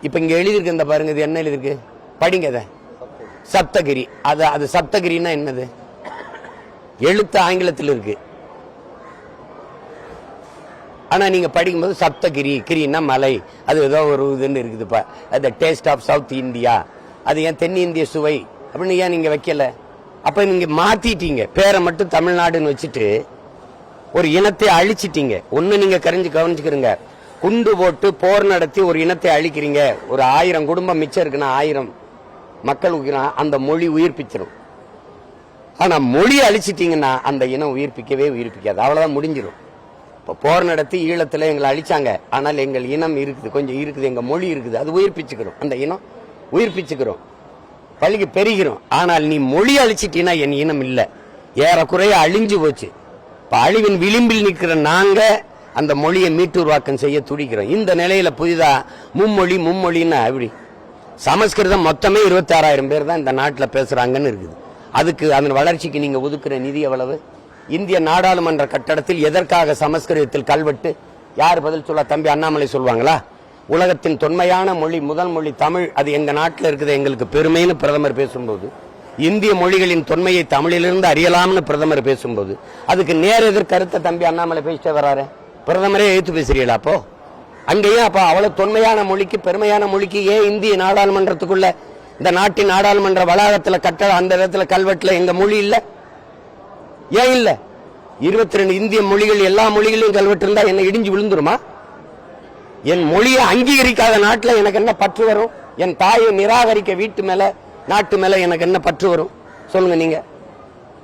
இப்ப இங்க எழுதியிருக்கு இந்த பாருங்க, இது என்ன எழுதிருக்கு படிங்க. அதை சப்தகிரி. அது சப்தகிரின்னா என்னது? எழுத்து ஆங்கிலத்தில் இருக்கு, ஆனா நீங்க படிக்கும்போது சப்தகிரி, கிரின்னா மலை, அது ஏதோ ஒரு இதுன்னு இருக்குதுப்பா. அது டேஸ்ட் ஆஃப் சவுத் இந்தியா, அது ஏன் தென்னிந்திய சுவை அப்படின்னு ஏன் நீங்க வைக்கல? அப்ப நீங்க மாத்திட்டீங்க, பேரை மட்டும் தமிழ்நாடுன்னு வச்சுட்டு ஒரு இனத்தை அழிச்சிட்டீங்க. ஒண்ணு நீங்க கவனிச்சுக்கிறீங்க, குண்டு போட்டு போர் நடத்தி ஒரு இனத்தை அழிக்கிறீங்க. ஒரு 1000 குடும்பம் மிச்சம் இருக்குன்னா 1000 மக்கள் அந்த மொழி உயிர்ப்பிச்சிடும். ஆனா மொழி அழிச்சிட்டீங்கன்னா அந்த இனம் உயிர்ப்பிக்காது, அவ்வளவுதான், முடிஞ்சிடும். இப்போ போர் நடத்தி ஈழத்துல எங்களை அழிச்சாங்க, ஆனால் எங்கள் இனம் இருக்குது, கொஞ்சம் இருக்குது, எங்க மொழி இருக்குது, அது உயிர்ப்பிச்சுக்கிறோம், அந்த இனம் உயிர்ப்பிச்சுக்கிறோம், பள்ளிக்கு பெருகிறோம். ஆனால் நீ மொழி அழிச்சிட்டீங்கன்னா என் இனம் இல்ல, ஏறக்குறைய அழிஞ்சு போச்சு. இப்ப அழிவின் விளிம்பில் நிற்கிற நாங்க அந்த மொழியை மீட்டுருவாக்கம் செய்ய துடிக்கிறோம். இந்த நிலையில புதிதா மும்மொழின்னா எப்படி? சமஸ்கிருதம் மொத்தமே 26,000 பேர் தான் இந்த நாட்டில் பேசுறாங்கன்னு இருக்குது. அதுக்கு அதன் வளர்ச்சிக்கு நீங்க ஒதுக்குற நிதி எவ்வளவு? இந்திய நாடாளுமன்ற கட்டடத்தில் எதற்காக சமஸ்கிருதத்தில் கல்வெட்டு? யார் பதில் சொல்ல? தம்பி அண்ணாமலை சொல்லுவாங்களா? உலகத்தின் தொன்மையான மொழி, முதல் மொழி தமிழ், அது எங்க நாட்டில் இருக்குது, எங்களுக்கு பெருமைன்னு பிரதமர் பேசும்போது, இந்திய மொழிகளின் தொன்மையை தமிழிலிருந்து அறியலாம்னு பிரதமர் பேசும்போது, அதுக்கு நேர் எதிர் கருத்தை தம்பி அண்ணாமலை பேசிட்டே வராரு. பிரதமரே எழுத்து பேசுறீங்களா? அப்போ அங்கேயும் அப்ப அவ்வளவு தொன்மையான மொழிக்கு, பெருமையான மொழிக்கு ஏன் இந்திய நாடாளுமன்றத்துக்குள்ள, இந்த நாட்டின் நாடாளுமன்ற வளாகத்துல கட்டட அந்த இடத்துல கல்வெட்டுல எங்க மொழி இல்ல? ஏன் இல்ல? 22 இந்திய மொழிகள், எல்லா மொழிகளையும் கல்வெட்டு இருந்தா என்ன இடிஞ்சு விழுந்துருமா? என் மொழியை அங்கீகரிக்காத நாட்டுல எனக்கு என்ன பற்று வரும்? என் தாயை நிராகரிக்க வீட்டு மேல, நாட்டு மேல எனக்கு என்ன பற்று வரும்? சொல்லுங்க நீங்க.